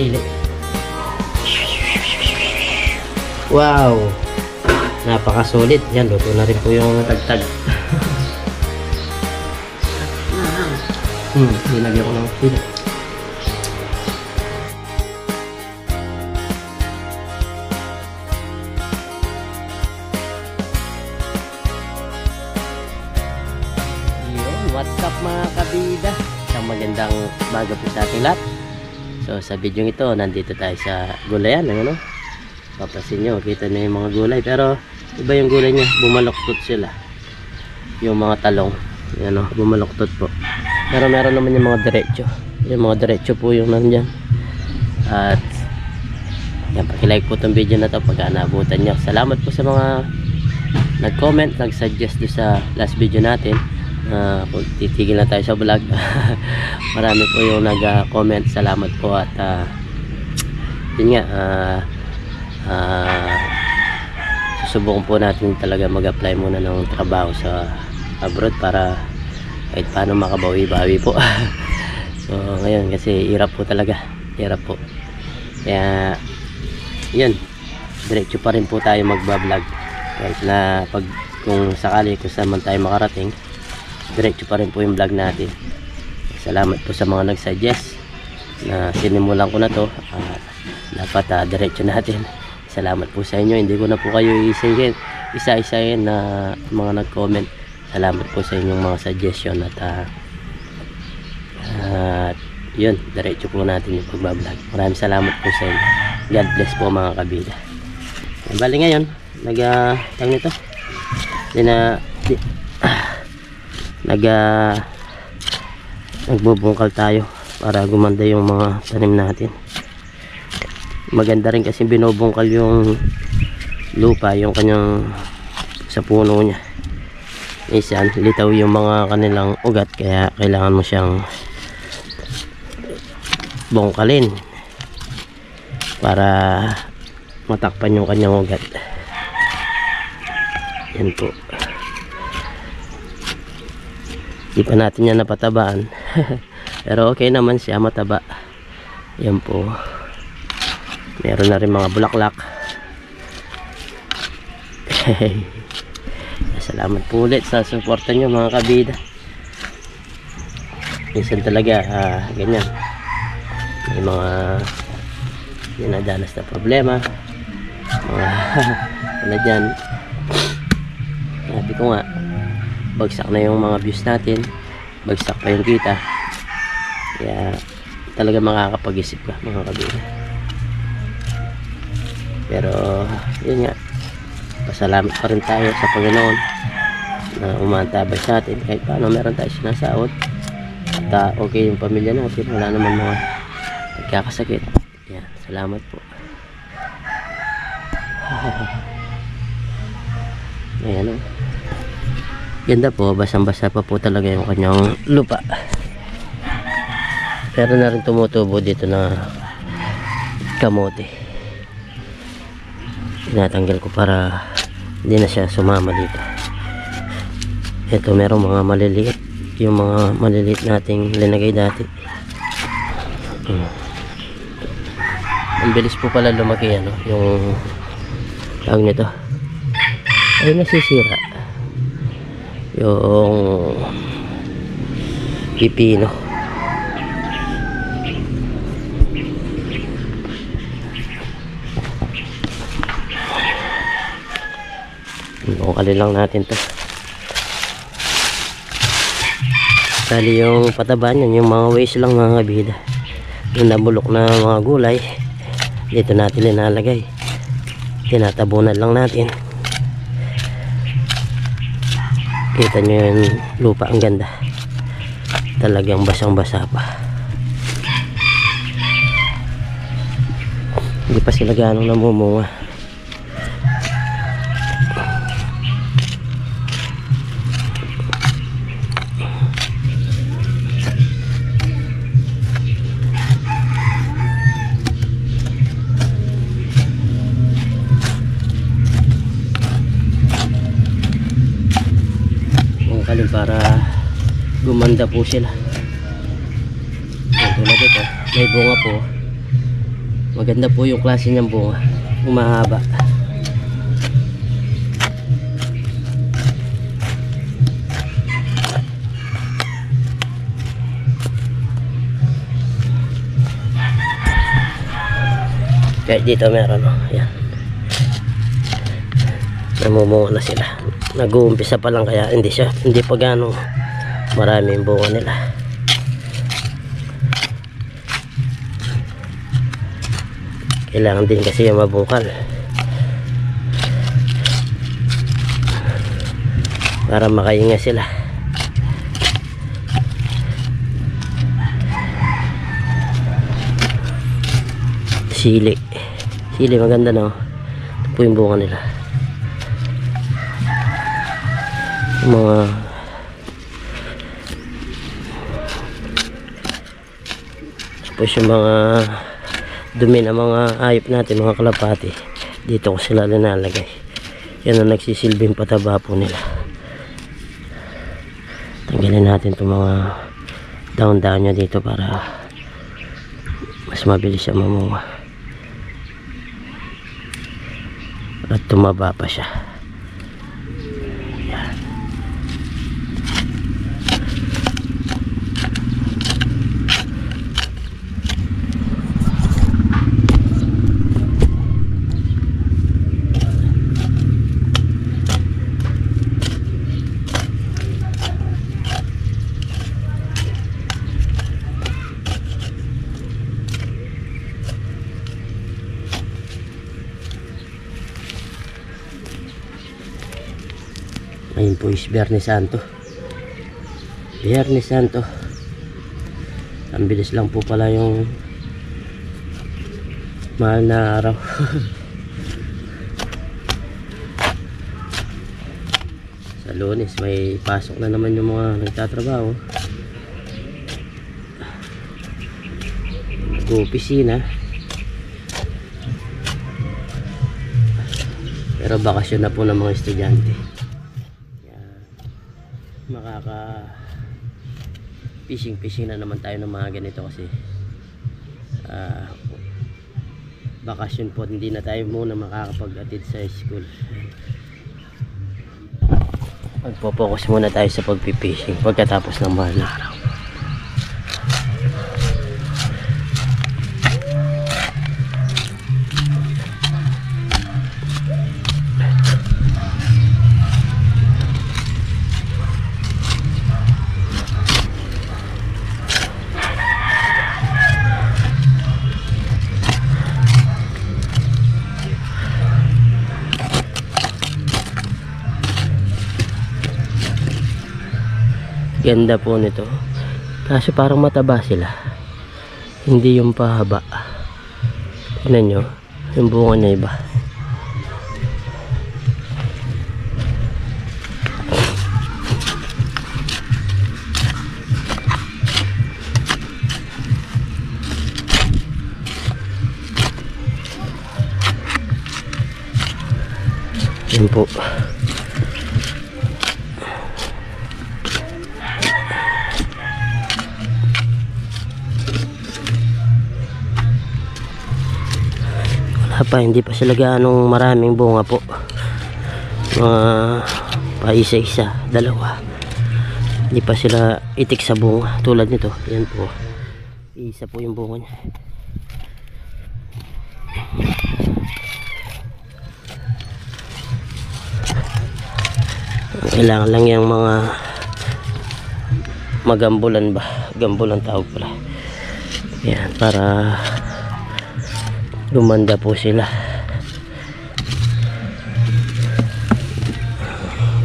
sili. Wow! Napakasulit. Yan, luto na rin po yung tagtag. Nilagyan ko ng sili. What's up mga kabida? Isang magandang baga po sa ating lahat. So sa video ito, nandito tayo sa gulayan. Ano? Papasin nyo, kita nyo yung mga gulay. Pero iba yung gulay niya, bumaloktot sila. Yung mga talong, yan o, bumaloktot po. Pero meron naman yung mga diretso. Yung mga diretso po yung nandyan. At yan, pakilike po itong video na to pagka naabutan nyo. Salamat po sa mga nag-comment, nag-suggest do sa last video natin. Kung titigil na tayo sa vlog. Marami po yung nag-comment. Salamat po. At yun nga, susubukan po natin talaga mag-apply muna ng trabaho sa abroad para kahit paano makabawi-bawi po. So ngayon kasi hirap po talaga, hirap po. Kaya yun, diretso pa rin po tayo magbablog kahit na kung sakali kung saan man tayo makarating, diretso pa rin po yung vlog natin. Salamat po sa mga nag-suggest na sinimulan ko na to. Dapat diretso natin. Salamat po sa inyo. Hindi ko na po kayo isa-isahin na mga nag-comment. Salamat po sa inyong mga suggestion. At yun, diretso po natin yung pagbablog. Maraming salamat po sa inyo. God bless po mga kabida. Bali ngayon, nagbubungkal tayo para gumanda yung mga tanim natin. Maganda rin kasi binubungkal yung lupa, yung kanyang sa puno niya. Minsan litaw yung mga kanilang ugat, kaya kailangan mo siyang bungkalin para matakpan yung kanyang ugat. Yan po. Di pa natin yan napatabaan. Pero okay naman siya, mataba. Yan po. Meron na rin mga bulaklak. Salamat po ulit sa suporta nyo mga kabida. Minsan talaga ganyan, may mga dinadanas na problema. Wala dyan, sabi ko nga, bagsak na yung mga views natin, bagsak pa yung kita. Kaya talaga makakapag-isip ka mga kabila. Pero yun nga, pasalamat pa rin tayo sa Panginoon na umaantabay sa atin kahit paano meron tayo sinasahod. At okay yung pamilya natin, wala naman mga nagkakasakit. Yan, salamat po. Ayan o, ganda po, basang-basa pa po talaga yung kanyang lupa. Pero na rin tumutubo dito na kamote. Tinatanggal ko para hindi na siya sumama dito. Ito merong mga maliliit, yung mga maliliit nating linagay dati. Ang bilis po pala lumaki ano, yung tawag nito ay nasisira yung pipino. Bungkalin lang natin to. Kali yung pataba niyan, yung mga waste lang mga kabida, yung nabulok na mga gulay, dito natin linalagay. Tinatabunan lang natin. Kita nyo yung lupa, ang ganda. Talagang basang-basa pa. Hindi pa sila ganong namumunga. Para gumanda po sila. Tulad ito, may bunga po. Maganda po yung klase niyang bunga. Umahaba. Kahit dito meron, oh. Ayan. Namumunga na sila. Nag-uumpisa pa lang kaya hindi pa ganong marami yung bunga nila. Kailangan din kasi yung mabukal para makahinga sila. Sili maganda, no? Ito po yung bunga nila. Mga tapos yung mga dumi na mga hayop natin, mga kalapati, dito ko sila linalagay. Yan ang nagsisilbing pataba po nila. Tanggalin natin itong mga daon-daon nya dito para mas mabilis siya mamunga at tumaba pa siya. Ayun po is Biyernes Santo. Biyernes Santo. Ang bilis lang po pala yung mahal na araw. Sa Lunes may pasok na naman yung mga nagtatrabaho. Nag-opisina. Pero bakasyon na po ng mga estudyante. Makaka fishing na naman tayo ng mga ganito kasi bakasyon po, hindi na tayo muna makakapag-attend sa school. Magpo-focus muna tayo sa pagpipishing pagkatapos ng mahal na araw. Ganda po nito. Kasi parang mataba sila. Hindi yung pahaba. Tignan nyo. Yung bunga niya iba. Yan po. Hindi pa sila gaanong maraming bunga po, mga pa isa-isa, dalawa, hindi pa sila itik sa bunga tulad nito. Yan po, isa po yung bunga niya. Kailangan lang yung mga magambulan ba, gambulan tawag pala yan, para lumanda po sila.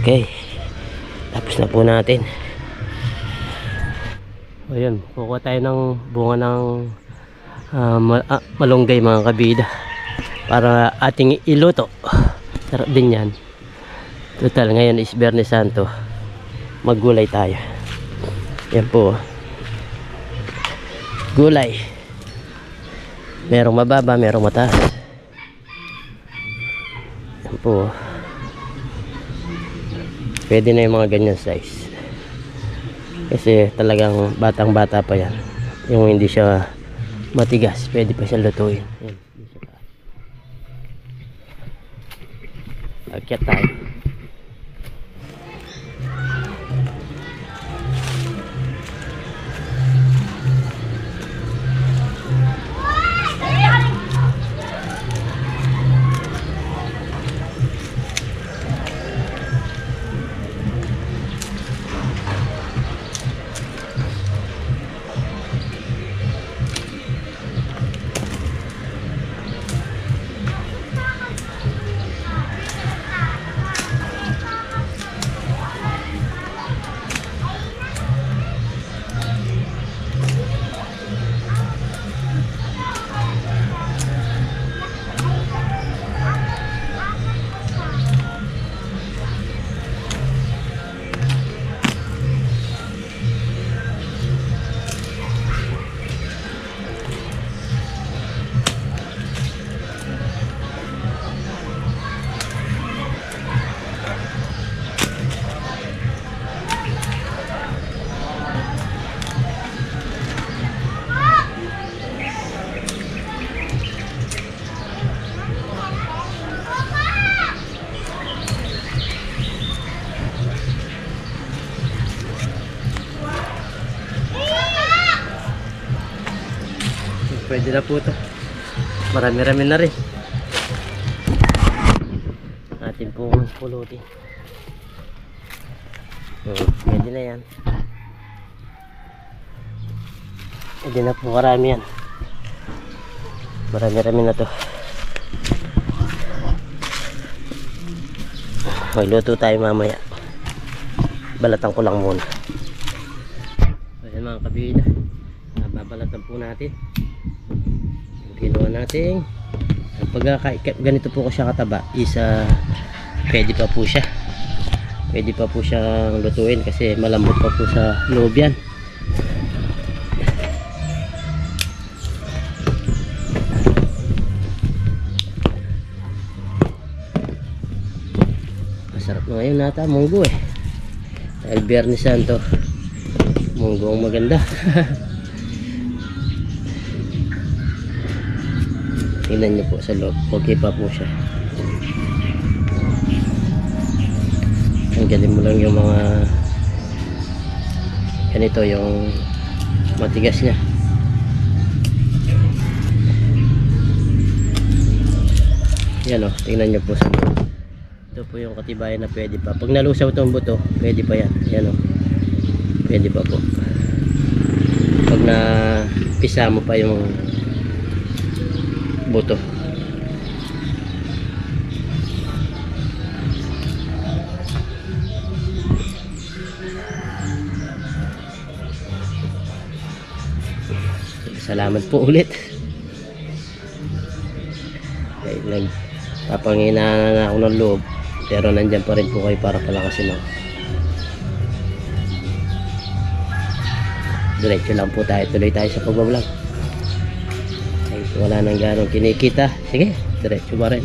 Okay, tapos na po natin. Ayun, kukuha tayo ng bunga ng malunggay mga kabida para ating iluto. Sarap din yan. Total ngayon is Biyernes Santo, maggulay tayo. Yan po, gulay. Merong mababa, merong mataas. Yan po. Pwede na yung mga ganyan size. Kasi talagang batang bata pa yan. Yung hindi siya matigas, pwede pa siya lutuin. Yan. Akyat tayo. Pwede na po ito. Marami-rami na rin. Atin pong pulutin. Pwede na yan. Pwede na po karami yan. Marami-rami na to. Magluto tayo mamaya. Balatan ko lang muna. Ayan mga kabida. Babalatan po natin. Ginawa natin pag ganito po ko siya kataba is pwede pa po siyang lutuin kasi malambot pa po sa loob yan. Masarap na ngayon nata munggo dahil Biyernes Santo, munggo ang maganda. Tingnan nyo po sa loob, okay pa po siya. Tanggalin mo lang yung mga ganito, yung matigas niya. Yan o, tingnan nyo po sa loob. Ito po yung katibayan na pwede pa. Pag nalusaw itong buto, pwede pa yan. Yan o, pwede pa po. Pag napisa mo pa yung buto. Salamat po ulit. Okay, nagpapanginaan na ako ng loob pero nandyan pa rin po kayo para palakasin ako. Diretso lang po tayo, tuloy tayo sa pagbablog. Wala nang ganong kinikita, sige, diretso ba rin.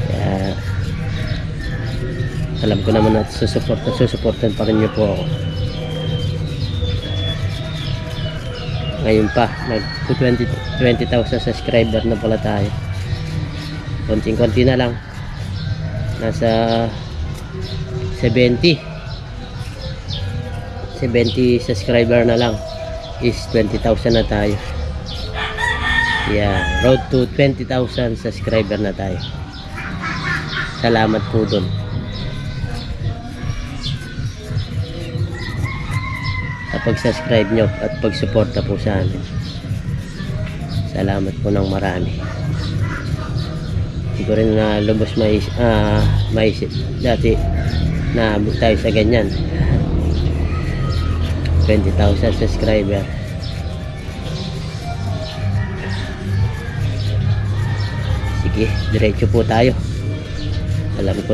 Kaya, alam ko naman na susuportan pa rin nyo po ako. Ngayon pa nag 20,000 subscriber na pala tayo. Konting-konti na lang, nasa 70 subscriber na lang is 20,000 na tayo. Yeah, road to 20,000 subscriber na tayo. Salamat po dun. Sa pag-subscribe nyo at pag-suporta po sa amin. Salamat po ng marami. Hindi ko rin na lubos maisip dati na abot tayo sa ganyan. 20,000 subscriber. Sige, diretso po tayo. Alam ko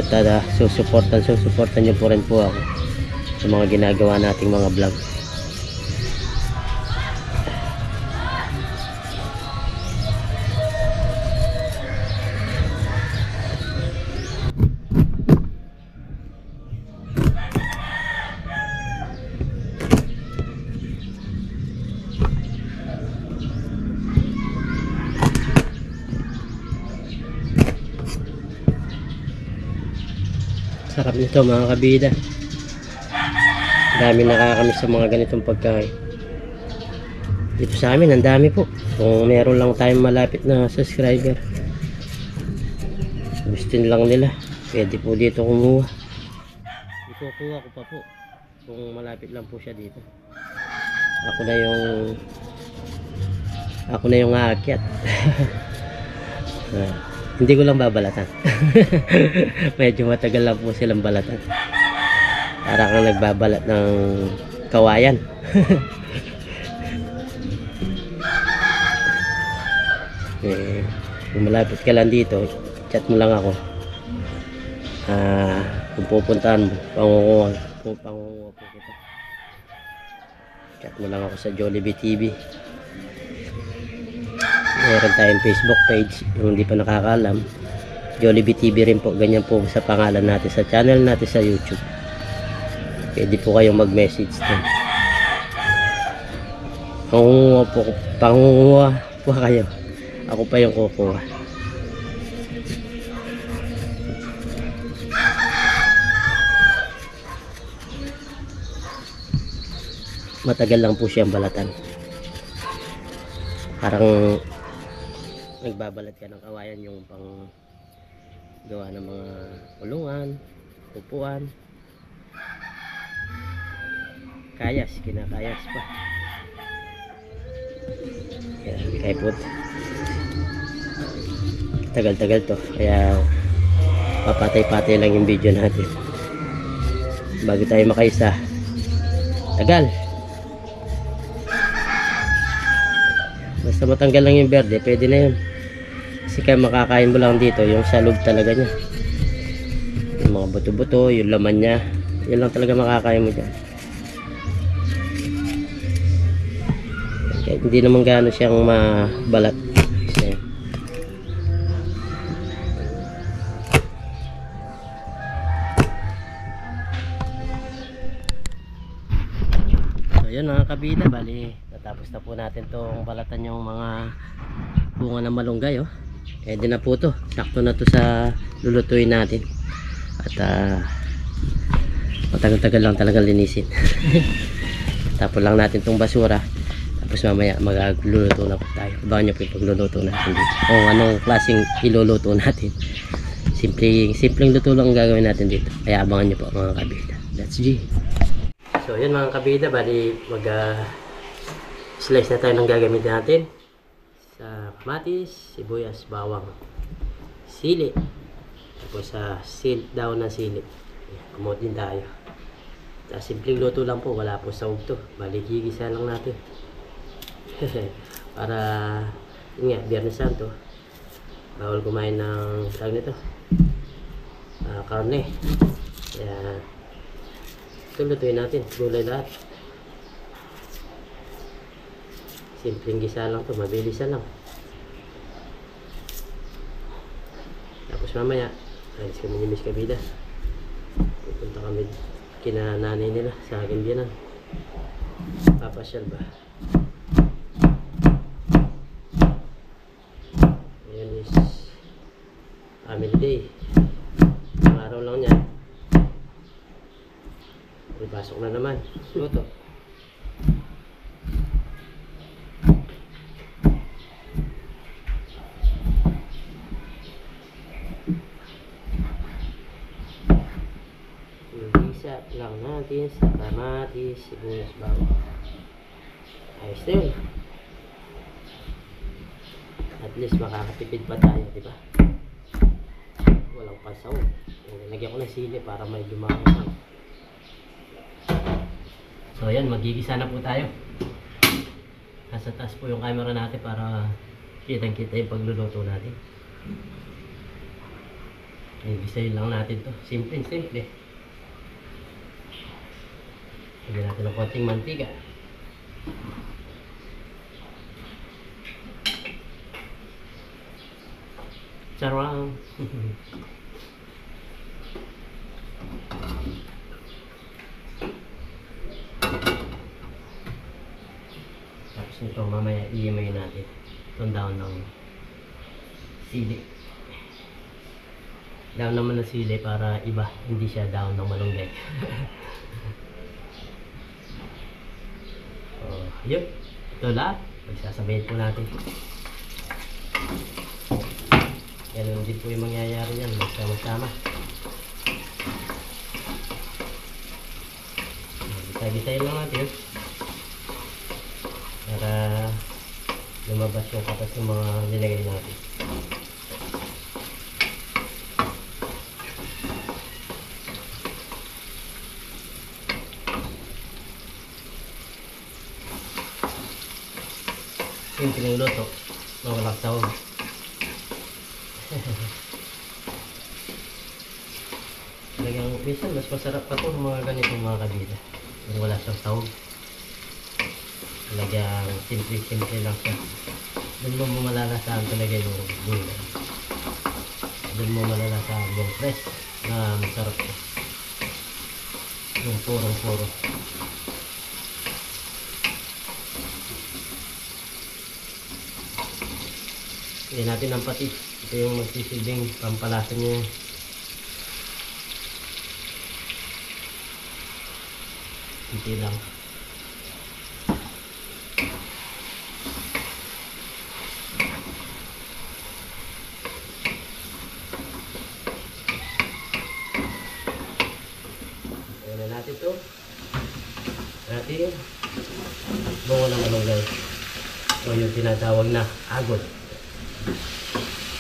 susuportan nyo po rin po ako sa mga ginagawa nating mga vlog. Sarap nito mga kabida. Dami nakakamiss sa mga ganitong pagkain. Dito sa amin ang dami po. Kung meron lang tayong malapit na subscriber, gustin lang nila, pwede po dito kumuha. Ikukuha ko pa po kung malapit lang po siya dito. Ako na yung aakyat. Hindi ko lang babalatan. Medyo matagal lang po silang balatan. Para kang nagbabalat ng kawayan. Kung malapit ka lang dito, chat mo lang ako. Kung pupuntahan mo, pangunguha po kita. Chat mo lang ako sa Jollibee TV. Meron tayong Facebook page, yung hindi pa nakakaalam, Jollibee TV rin po, ganyan po sa pangalan natin sa channel natin sa YouTube. Pwede po kayong mag-message din. Pangunguha po kayo. Ako pa yung kukuha. Matagal lang po siyang balatan. Parang nagbabalat ka ng kawayan, yung pang gawa ng mga kulungan, upuan, kayas, kinakayas pa. Yan, kaya po tagal-tagal to, kaya papatay-patay lang yung video natin bago tayo makaisa. Tagal, basta matanggal lang yung berde, pwede na yun. Kasi kaya makakain mo lang dito yung sa loob talaga niya, yung mga buto-buto, yung laman niya, yun lang talaga makakain mo dyan. Kaya hindi naman gaano siyang mabalat. Yun mga kabida, bali natapos na po natin tong balatan yung mga bunga ng malunggay. Pwede na po to, sakto na to sa lulutuin natin. At matagal-tagal lang talagang linisin. Tapos lang natin tong basura, tapos mamaya magluluto na po tayo. Abangan nyo po yung pagluluto natin dito, kung anong klaseng iluluto natin. Simpleng luto lang ang gagawin natin dito, kaya abangan nyo po mga kabida. That's G. So yun mga kabida, bali slice na tayo ng gagamitin natin sa kamatis, sibuyas, bawang, sili, tapos sa daon ng sili. Kumot din tayo. Simpleng luto lang po, wala po sahog to, bali gigisa lang natin. Para yun nga, Biyernes Santo, bawal kumain ng tawag nito, karne. Kaya ito lutuin natin, gulay lahat. Simpleng gisa lang to, mabilisan lang. Tapos mamaya alis kami ni Miss Kabida, pupunta kami kina nanay nila sa akin din. Papasyal ba? Ayan is family day. Ang araw lang niya, pasok na naman. Luto. Igisa lang natin sa kamatis, sibuyas, bawang. Ayos na yun. At least makakatipid pa tayo, di ba? Walang pasaw. Lagyan ko ng sili para may lumakang. So ayan, magigisa na po tayo. Nasa taas po yung camera natin para kitang-kita yung pagluluto natin. Gigisahin lang natin to. Simple. Lagyan natin ng konting mantika. Charang! Ito mamaya iimay natin itong daon ng sili. Daon naman ng sili para iba, hindi siya daon ng malunggay. Oh, yun. Ito lahat. Pagsasabayin po natin. Ganun din po yung mangyayari yan. Magsama-sama. Gisa-gisayin lang natin. Para lumabas yung katas ng mga nilagay natin. Simpleng luto, walang sahog. Talagang minsan mas masarap pa ito mga ganitong mga kabida. Pero wala siyang sahog. Talagang simple lang siya. Doon mo malalasahan talaga yung gulay. Doon mo malalasahan yung fresh na masarap siya. Yung purong-puro. Hindi natin ang patis. Ito yung magsisilbing pampalasa niya. Hindi lang. Ayan na natin ito. Natin bungo ng malunggay. O yung tinatawag na agod.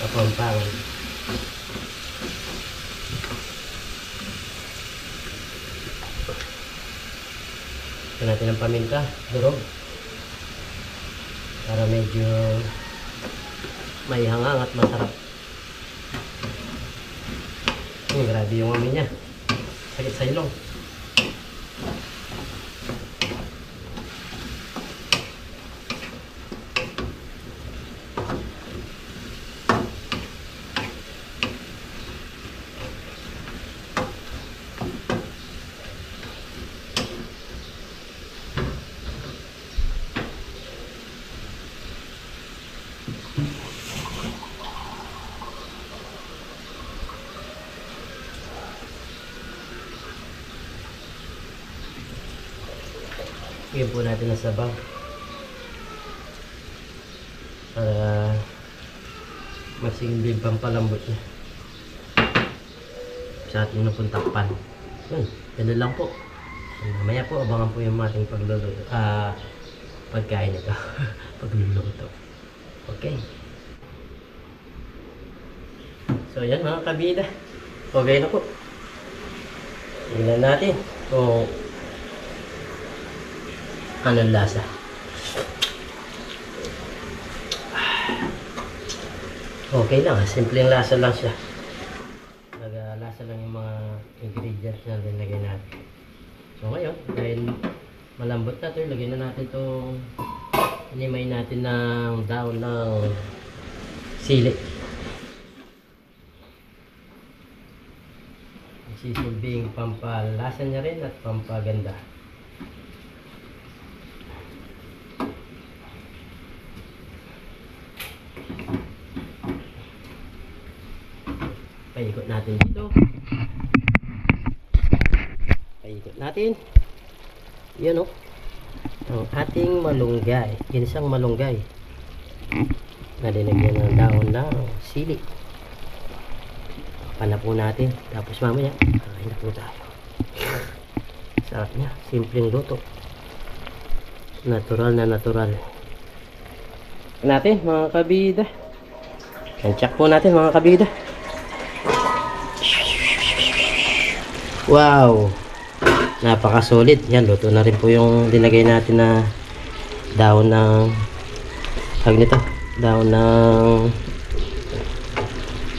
Kapampangan. Ito natin ang paminta, durog. Para medyo may hangang at masarap. Grabe yung amin niya. Sakit sa ilong. Bigyan po natin ng sabaw para masiging pampalambot niya sa ating napuntakpan. Ganun lang po. Mamaya po abangan po yung ating pagluluto, pagkain ito. Pagluluto. Okay. So yan mga kabida, okay na po. Tingnan natin kung anong lasa. Okay lang, simpleng lasa lang siya. Lasa lang yung mga ingredients na nilagay natin. So ngayon, dahil malambot na ito, lagyan na natin itong inimay natin ng daon ng sili. Sisilbing pampalasa niya rin at pampaganda. Paikot natin dito. Paikot natin. Yan o. Ang ating malunggay. Ginisang malunggay. Nalinagyan ng daon ng sili. Pana po natin. Tapos mamaya, kain na po tayo. Sarap niya. Simpleng luto. Natural na natural. Natin mga kabida. Check po natin mga kabida. Wow, napaka-solid. Yan, luto na rin po yung dinagay natin na daon ng daon ng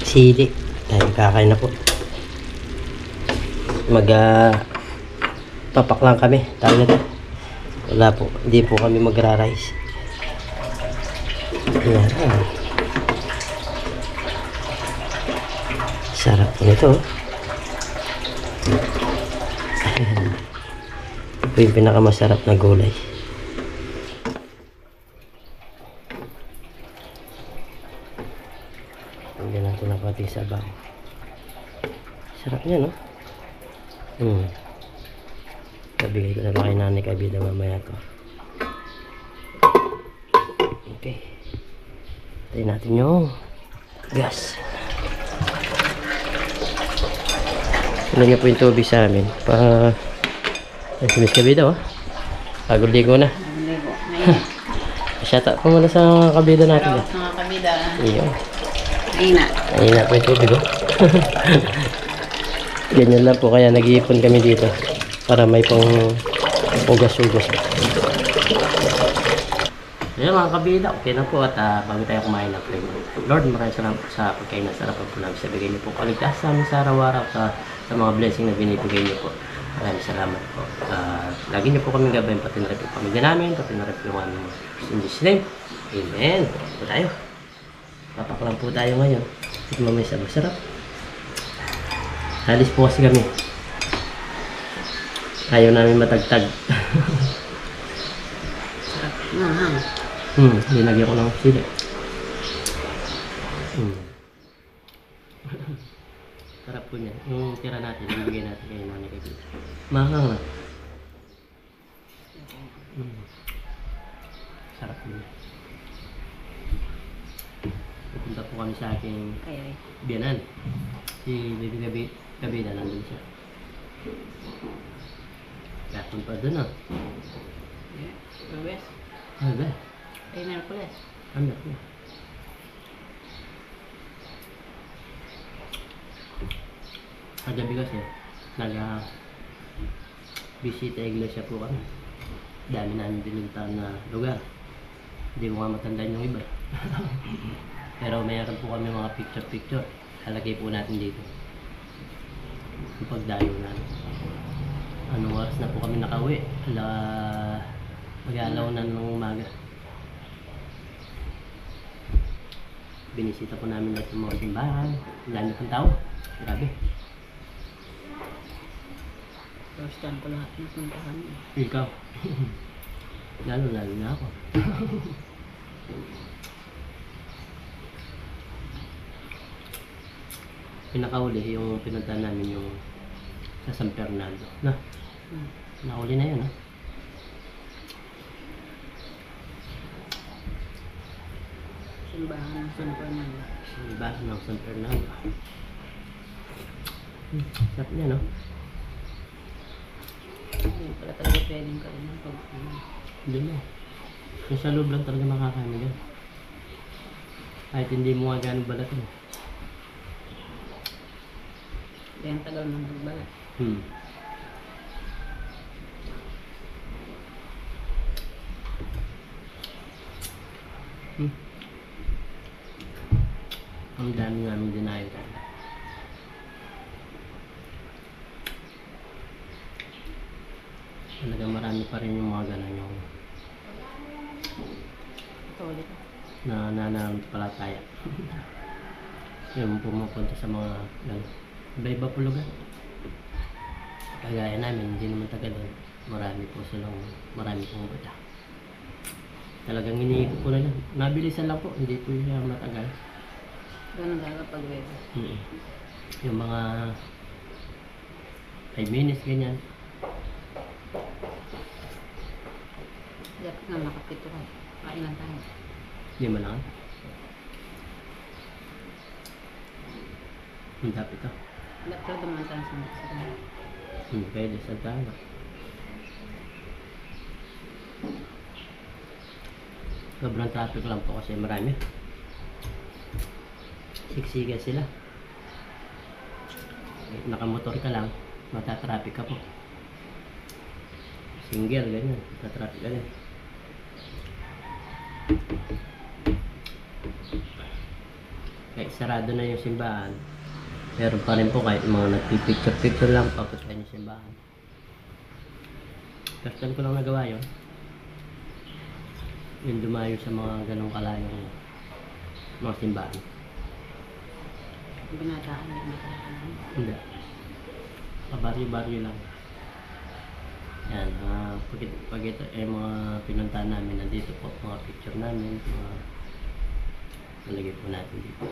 sili. Dahil kakain na po. Papak lang kami. Tayo na to. Wala po, hindi po kami magra-rice. Yan. Sarap po nito. Ito yung pinakamasarap na gulay. Lagyan natin ng konting sabaw. Sarap niya, no? Nabigay ko na lang kay Nanay Kabida mamaya to. Okay. Tayo natin yung gas. Ano niya po yung tubig sa amin. Si Miss Kabida, oh. Pagod-ligo na. Shout out po muna sa kabida natin. Shout out mga kabida. Iyo. Ayna. Ayna po yung tubig, oh. Ganyan lang po, kaya nag-iipon kami dito para may pang ugas-ugas. Ayan mga kabida, okay na po at bago tayo kumain ng flavor. Lord, maraming salamat po sa pagkain na sarap po namin sa bigay niyo po. Kaligtas sa amin sa araw-araw sa mga blessing na binibigay niyo po. Maraming salamat po. Lagi niyo po kami gabayin, pati na rin po pamilya namin, pati na rin po yung aming in Jesus name. Amen. Po tayo. Papaklang po tayo ngayon. Tikman mo yung sabag sarap. Halis po kasi kami. Ayaw namin matagtag. Sarap. Mahang. Nilagyan ko ng sili. Sarap po niya. Yung tira natin, ibigay natin kayo mga nagagawin. Mahang na. Sarap po niya. Pupunta po kami sa aking biyanan. Si Baby Kabida nandun siya. Kapon pa dun, ah. Luwes. Ano ba? Ay, Merkules. Ano po? Kagabi kasi, bisita iglesia po kami. Dami namin binuntahan na lugar. Hindi ko nga matandaan yung iba. Pero mayroon po kami mga picture-picture. Halagay po natin dito. Yung pagdayo namin. Anong oras na po kami nakauwi? Mag-aalaw na ng umaga. Binisita po namin lahat ng mga simbahan. Ang dami pong tao. Grabe. First time ko lahat ng puntahan. Ikaw. Lalo na ako. Pinakauli yung pinuntahan namin yung sa San Fernando. Na? Nakuli na yun, ha? Simbahan ng San Fernando. Simbahan ng San Fernando. Sarap niya, no? Hindi pala talaga pwedeng kain ng pag-inom. Hindi na. Yung sa loob lang talaga makakain yan. Kahit hindi mo nga gano'ng balat mo. Kaya ang tagal ng pagbalat. Ang dami namin dinayo talaga. Talaga marami pa rin yung mga gano'n yung Ito ulit. nananampalataya. Yung pumupunta sa mga gano'n. Iba-iba po lugar. Kagaya namin, hindi naman tagal doon. Marami pong bata. Talagang iniikot ko na lang. Nabilisan lang po, hindi po siya matagal. Ganun talaga pag weather. Yung mga 5 minutes, ganyan. Dapat nga makapito ka. Kain lang tayo. Hindi mo lang. Ang dapat ito. Dapat naman tayo sa mga. Pwede sa dagat. Sobrang traffic lang po kasi marami. Siksiga sila. Nakamotor ka lang, matatraffic ka po. Single, ganyan. Matatraffic ka din. Kahit sarado na yung simbahan, meron pa rin po kahit mga nagpipicture-picture lang papunta yung simbahan. First time ko lang nagawa yun. Yung dumayo sa mga ganong kalayong mga simbahan. Binataan din natin. Hindi. Pabaryo-baryo lang. Yan. Pag ito ay mga pinuntahan namin nandito po. Mga picture namin. Mga nalagay po natin dito.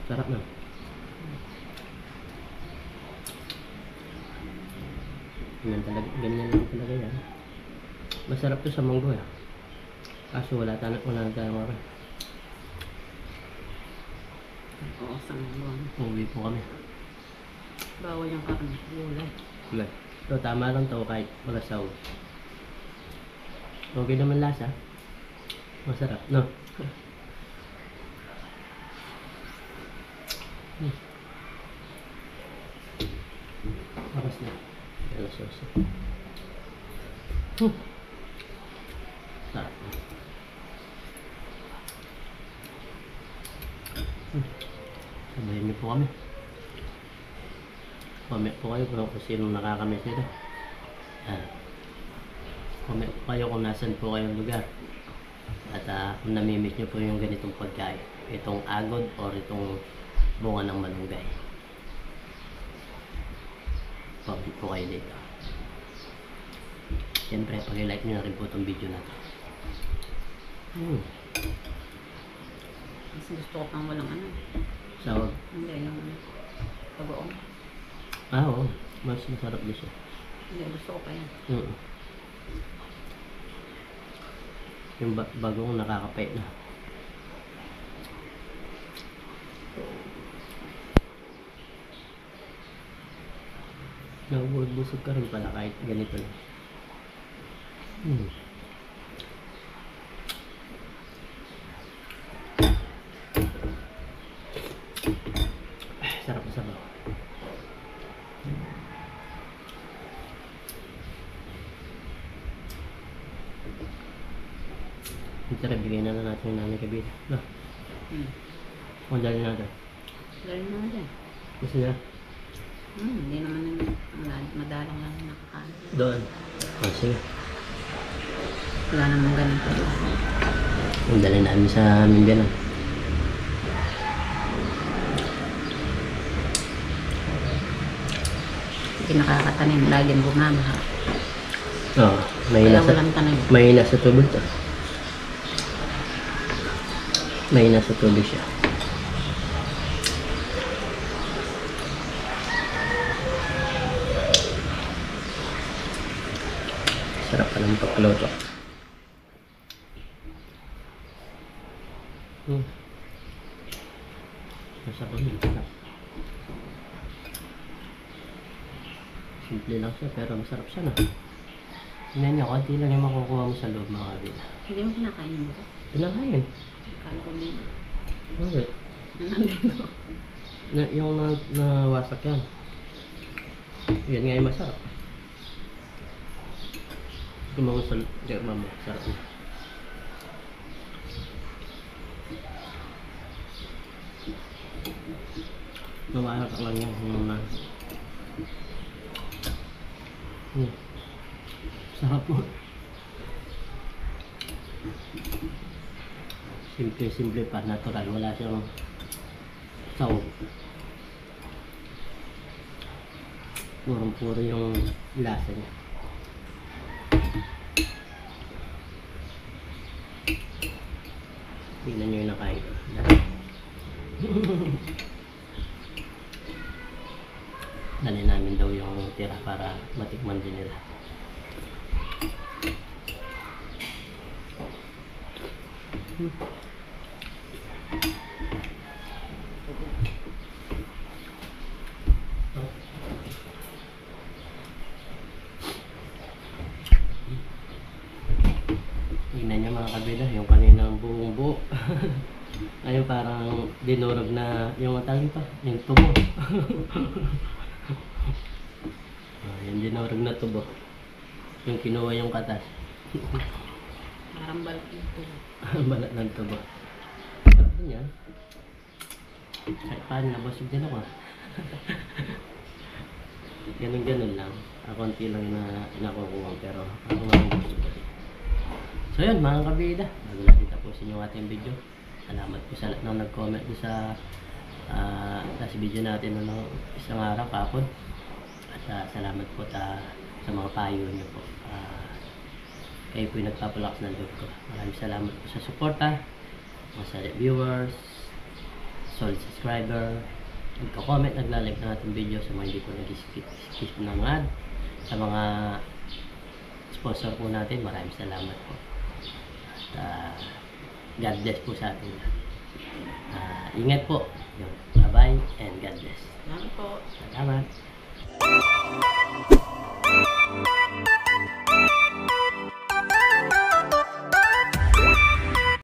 Sarap na. Ganyan lang talaga yan. Masarap to sa munggo eh. Kaso wala tayong mga. Oo, sa mga Uwi po kami. bawal yung karne. Gulay. Wala. So tama lang to kahit malasaw. Okay naman lasa. Masarap, no? Tapos na. Yellow sauce. Sarap. Sabayan niyo po kami. Comment po kayo kung sino nakakamiss nito. Comment po kayo kung nasan po kayong lugar. At kung namimiss nyo po yung ganitong pagkain. Itong agod or itong bunga ng malunggay. Comment po kayo dito. Siyempre, pag-like nyo na rin po itong video na to. Kasi gusto ko pang walang ano. Sawag. Hindi, yung pag-oong. Oo. Mas masarap din siya. Hindi, gusto ko pa yan. Yung bagong nakakapait na. Busog ka rin pala kahit ganito na. Sarap na sabaw. Tara, bigay na lang natin yung nanay kabila. No? Kung dali natin. Dali naman dyan. Gusto niya? Hindi naman madalang lang nakakain. Doon. Sige. Wala naman ganito. Ang dali namin sa Mindanao. Hindi nakakatanim. Laging bumama. Oo. Mahina Walang tanim. Mahina sa tubig to. Mahina sa tubig siya. Sarap pa ng pagluto. Masarap din. Simple lang siya pero masarap siya na. Tingnan niyo, konti lang yung makukuha mo sa loob mga kabila. Hindi mo kinakain mo. Pinakain. Kala ko din. Okay. Nandito. Yung nawasak yan. Yan nga yung masarap. Gumawa sa mama. Sarap na. Nawasak lang yan. Sarap po. Simple pa, natural. Wala siyang saw. Puro yung lasa niya. Tingnan nyo yung nakain ko. Dali namin daw yung tira para matikman din nila. Tingnan nyo mga kabila, yung kaninang buong buo. Ngayon parang dinurog na yung matali pa, yung tubo. Yung dinurog na tubo. Yung kinuha yung katas. Parang balat yung tubo. Balat ng tubo. Sarap din yan. Kahit paano, nabusog din ako. Ganun lang. Konti lang na nakukuha pero ako nabusog ko. So yun mga kabida, bago natin tapusin yung ating video. Salamat po sa lahat ng nag-comment sa video natin ng isang araw kapon. At salamat po sa mga payo niyo po. Kayo po yung nagpapalakas ng loob ko. Maraming salamat po sa suporta, mga sa viewers, solid subscriber, nagko-comment, nagla-like ng ating video, sa mga hindi po nag-skip ng ad, sa mga sponsor po natin, maraming salamat po. At God bless po sa ating lahat. Ingat po. Bye-bye and God bless. Salamat po. Salamat.